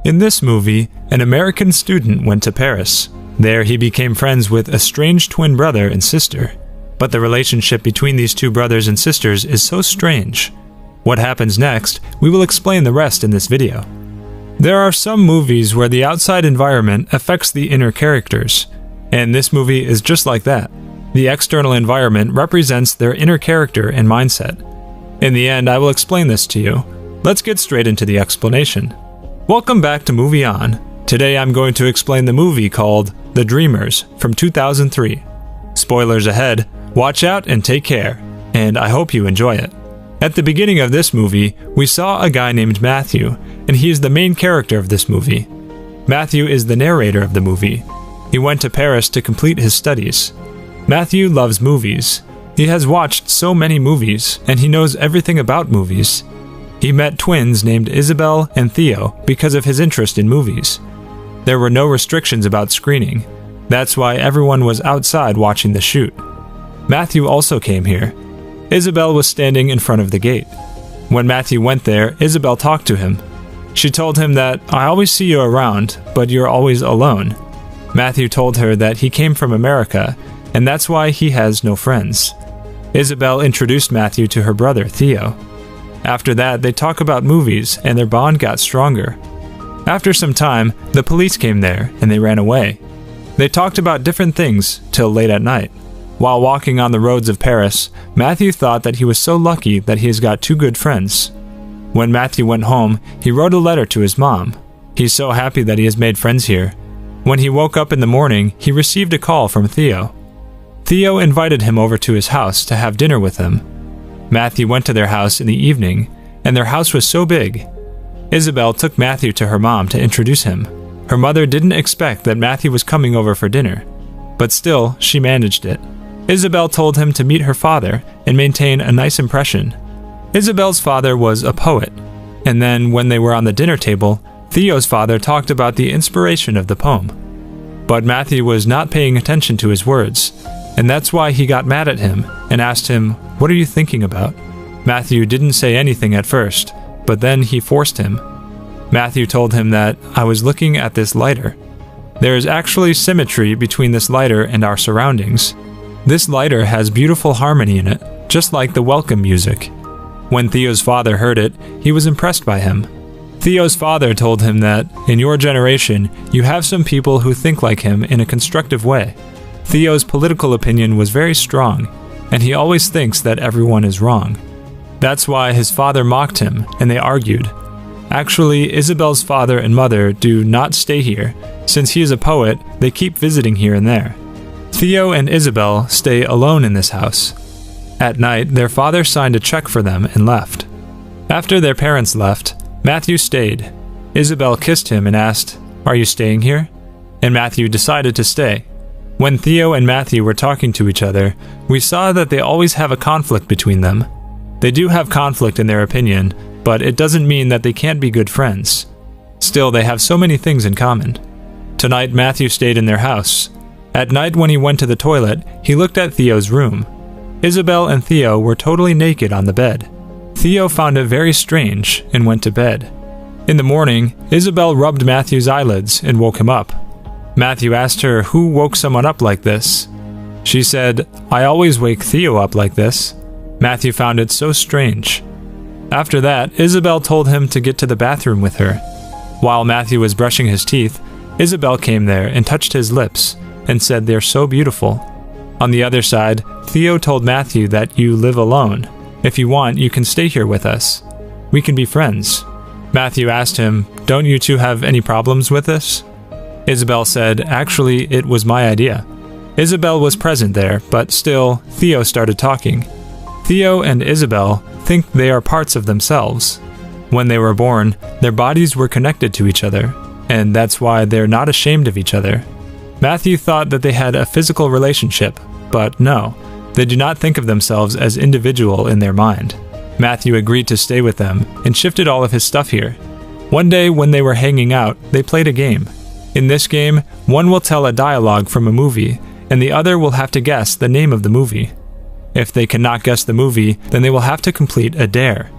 In this movie, an American student went to Paris. There he became friends with a strange twin brother and sister. But the relationship between these two brothers and sisters is so strange. What happens next, we will explain the rest in this video. There are some movies where the outside environment affects the inner characters, and this movie is just like that. The external environment represents their inner character and mindset. In the end, I will explain this to you. Let's get straight into the explanation. Welcome back to Movie On. Today I'm going to explain the movie called The Dreamers from 2003. Spoilers ahead, watch out and take care, and I hope you enjoy it. At the beginning of this movie, we saw a guy named Matthew, and he is the main character of this movie. Matthew is the narrator of the movie. He went to Paris to complete his studies. Matthew loves movies. He has watched so many movies, and he knows everything about movies. He met twins named Isabel and Theo because of his interest in movies. There were no restrictions about screening. That's why everyone was outside watching the shoot. Matthew also came here. Isabel was standing in front of the gate. When Matthew went there, Isabel talked to him. She told him that, "I always see you around, but you're always alone." Matthew told her that he came from America, and that's why he has no friends. Isabel introduced Matthew to her brother, Theo. After that, they talk about movies, and their bond got stronger. After some time, the police came there, and they ran away. They talked about different things till late at night. While walking on the roads of Paris, Matthew thought that he was so lucky that he has got two good friends. When Matthew went home, he wrote a letter to his mom. He's so happy that he has made friends here. When he woke up in the morning, he received a call from Theo. Theo invited him over to his house to have dinner with him. Matthew went to their house in the evening, and their house was so big. Isabel took Matthew to her mom to introduce him. Her mother didn't expect that Matthew was coming over for dinner, but still, she managed it. Isabel told him to meet her father and maintain a nice impression. Isabel's father was a poet, and then when they were on the dinner table, Theo's father talked about the inspiration of the poem. But Matthew was not paying attention to his words, and that's why he got mad at him and asked him, "What are you thinking about?" Matthew didn't say anything at first, but then he forced him. Matthew told him that, "I was looking at this lighter. There is actually symmetry between this lighter and our surroundings. This lighter has beautiful harmony in it, just like the welcome music." When Theo's father heard it, he was impressed by him. Theo's father told him that, in your generation, you have some people who think like him in a constructive way. Theo's political opinion was very strong, and he always thinks that everyone is wrong. That's why his father mocked him, and they argued. Actually, Isabel's father and mother do not stay here. Since he is a poet, they keep visiting here and there. Theo and Isabel stay alone in this house. At night, their father signed a check for them and left. After their parents left, Matthew stayed. Isabel kissed him and asked, "Are you staying here?" And Matthew decided to stay. When Theo and Matthew were talking to each other, we saw that they always have a conflict between them. They do have conflict in their opinion, but it doesn't mean that they can't be good friends. Still, they have so many things in common. Tonight, Matthew stayed in their house. At night, when he went to the toilet, he looked at Theo's room. Isabel and Theo were totally naked on the bed. Theo found it very strange and went to bed. In the morning, Isabel rubbed Matthew's eyelids and woke him up. Matthew asked her who woke someone up like this. She said, "I always wake Theo up like this." Matthew found it so strange. After that, Isabel told him to get to the bathroom with her. While Matthew was brushing his teeth, Isabel came there and touched his lips and said they're so beautiful. On the other side, Theo told Matthew that you live alone. If you want, you can stay here with us. We can be friends. Matthew asked him, "Don't you two have any problems with this?" Isabel said, "Actually, it was my idea." Isabel was present there, but still, Theo started talking. Theo and Isabel think they are parts of themselves. When they were born, their bodies were connected to each other, and that's why they're not ashamed of each other. Matthew thought that they had a physical relationship, but no, they do not think of themselves as individual in their mind. Matthew agreed to stay with them and shifted all of his stuff here. One day when they were hanging out, they played a game. In this game, one will tell a dialogue from a movie, and the other will have to guess the name of the movie. If they cannot guess the movie, then they will have to complete a dare.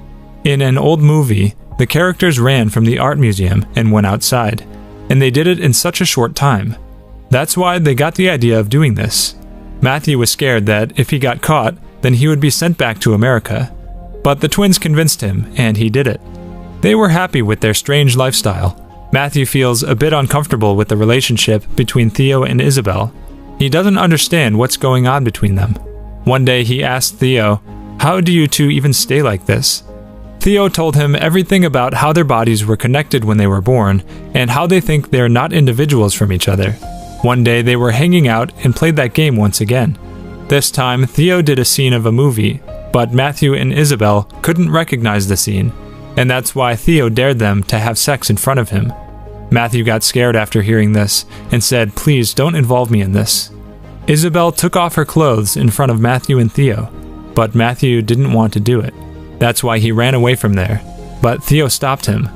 In an old movie, The characters ran from the art museum and went outside, and they did it in such a short time. That's why they got the idea of doing this. Matthew was scared that if he got caught, then he would be sent back to America. But the twins convinced him, and he did it. They were happy with their strange lifestyle. Matthew feels a bit uncomfortable with the relationship between Theo and Isabel. He doesn't understand what's going on between them. One day he asked Theo, "How do you two even stay like this?" Theo told him everything about how their bodies were connected when they were born, and how they think they are not individuals from each other. One day they were hanging out and played that game once again. This time Theo did a scene of a movie, but Matthew and Isabel couldn't recognize the scene, and that's why Theo dared them to have sex in front of him. Matthew got scared after hearing this and said, "Please don't involve me in this." Isabel took off her clothes in front of Matthew and Theo, but Matthew didn't want to do it. That's why he ran away from there, but Theo stopped him.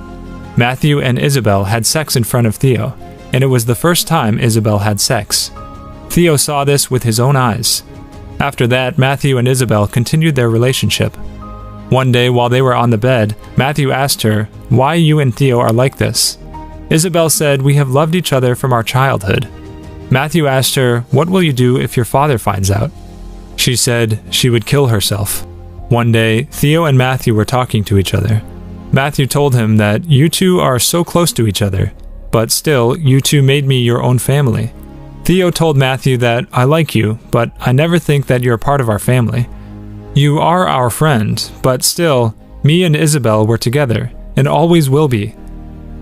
Matthew and Isabel had sex in front of Theo, and it was the first time Isabel had sex. Theo saw this with his own eyes. After that, Matthew and Isabel continued their relationship. One day while they were on the bed, Matthew asked her, "Why you and Theo are like this?" Isabel said, "We have loved each other from our childhood." Matthew asked her, "What will you do if your father finds out?" She said she would kill herself. One day, Theo and Matthew were talking to each other. Matthew told him that you two are so close to each other, but still, you two made me your own family. Theo told Matthew that, "I like you, but I never think that you're a part of our family. You are our friend, but still, me and Isabel were together, and always will be."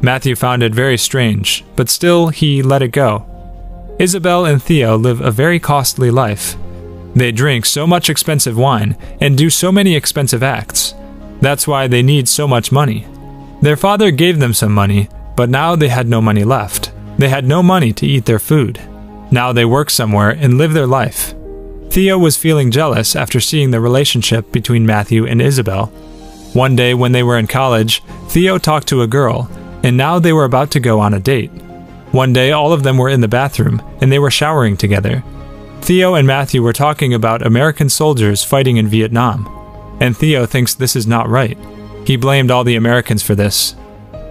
Matthew found it very strange, but still he let it go. Isabel and Theo live a very costly life. They drink so much expensive wine and do so many expensive acts. That's why they need so much money. Their father gave them some money, but now they had no money left. They had no money to eat their food. Now they work somewhere and live their life. Theo was feeling jealous after seeing the relationship between Matthew and Isabel. One day when they were in college, Theo talked to a girl, and now they were about to go on a date. One day all of them were in the bathroom, and they were showering together. Theo and Matthew were talking about American soldiers fighting in Vietnam, and Theo thinks this is not right. He blamed all the Americans for this.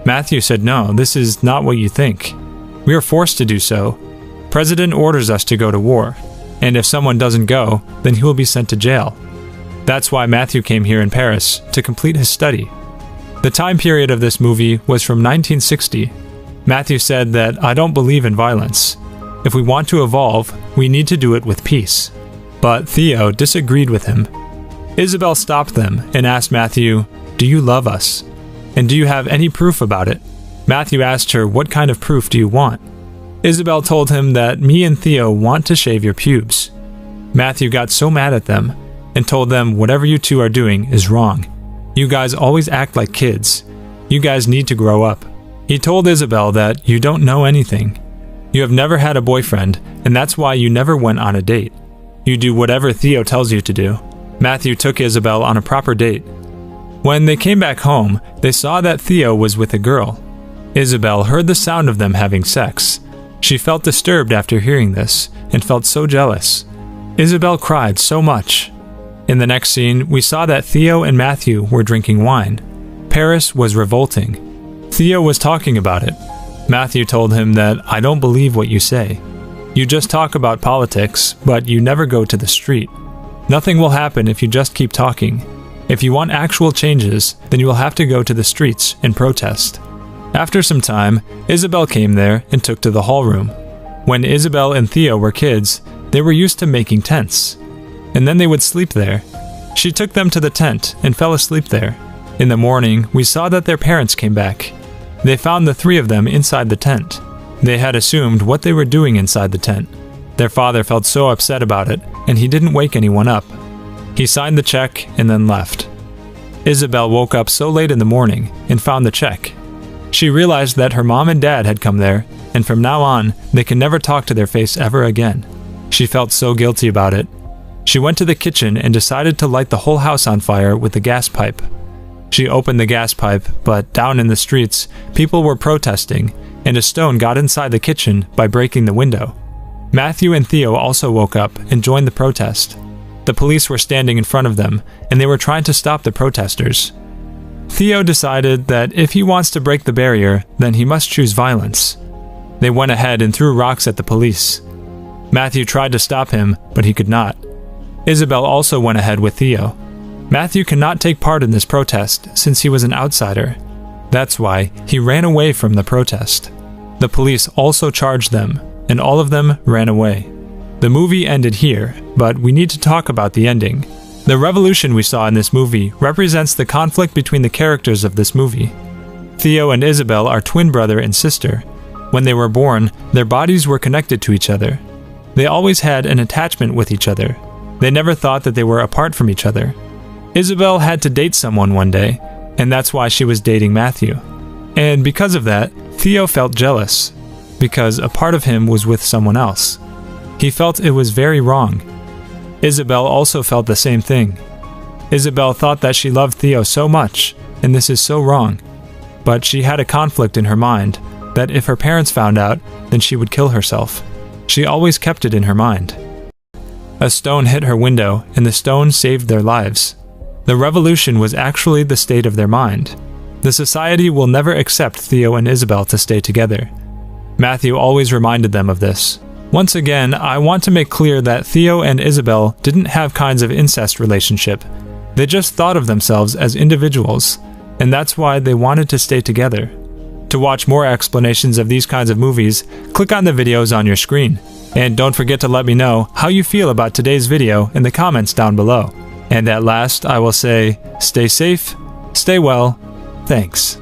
Matthew said, "No, this is not what you think. We are forced to do so. President orders us to go to war, and if someone doesn't go, then he will be sent to jail." That's why Matthew came here in Paris, to complete his study. The time period of this movie was from 1960. Matthew said that, "I don't believe in violence. If we want to evolve, we need to do it with peace." But Theo disagreed with him. Isabel stopped them and asked Matthew, "Do you love us? And do you have any proof about it?" Matthew asked her, "What kind of proof do you want?" Isabel told him that me and Theo want to shave your pubes. Matthew got so mad at them and told them whatever you two are doing is wrong. You guys always act like kids. You guys need to grow up. He told Isabel that you don't know anything. You have never had a boyfriend, and that's why you never went on a date. You do whatever Theo tells you to do. Matthew took Isabel on a proper date. When they came back home, they saw that Theo was with a girl. Isabel heard the sound of them having sex. She felt disturbed after hearing this, and felt so jealous. Isabel cried so much. In the next scene, we saw that Theo and Matthew were drinking wine. Paris was revolting. Theo was talking about it. Matthew told him that, "I don't believe what you say. You just talk about politics, but you never go to the street. Nothing will happen if you just keep talking. If you want actual changes, then you will have to go to the streets and protest." After some time, Isabel came there and took to the hall room. When Isabel and Theo were kids, they were used to making tents, and then they would sleep there. She took them to the tent and fell asleep there. In the morning, we saw that their parents came back. They found the three of them inside the tent. They had assumed what they were doing inside the tent. Their father felt so upset about it, and he didn't wake anyone up. He signed the check and then left. Isabel woke up so late in the morning and found the check. She realized that her mom and dad had come there, and from now on, they can never talk to their face ever again. She felt so guilty about it. She went to the kitchen and decided to light the whole house on fire with the gas pipe. She opened the gas pipe, but down in the streets, people were protesting, and a stone got inside the kitchen by breaking the window. Matthew and Theo also woke up and joined the protest. The police were standing in front of them, and they were trying to stop the protesters. Theo decided that if he wants to break the barrier, then he must choose violence. They went ahead and threw rocks at the police. Matthew tried to stop him, but he could not. Isabel also went ahead with Theo. Matthew cannot take part in this protest since he was an outsider. That's why he ran away from the protest. The police also charged them, and all of them ran away. The movie ended here, but we need to talk about the ending. The revolution we saw in this movie represents the conflict between the characters of this movie. Theo and Isabel are twin brother and sister. When they were born, their bodies were connected to each other. They always had an attachment with each other. They never thought that they were apart from each other. Isabel had to date someone one day, and that's why she was dating Matthew. And because of that, Theo felt jealous, because a part of him was with someone else. He felt it was very wrong. Isabel also felt the same thing. Isabel thought that she loved Theo so much, and this is so wrong. But she had a conflict in her mind, that if her parents found out, then she would kill herself. She always kept it in her mind. A stone hit her window, and the stone saved their lives. The revolution was actually the state of their mind. The society will never accept Theo and Isabel to stay together. Matthew always reminded them of this. Once again, I want to make clear that Theo and Isabel didn't have kinds of incest relationship. They just thought of themselves as individuals, and that's why they wanted to stay together. To watch more explanations of these kinds of movies, click on the videos on your screen. And don't forget to let me know how you feel about today's video in the comments down below. And at last, I will say, stay safe, stay well, thanks.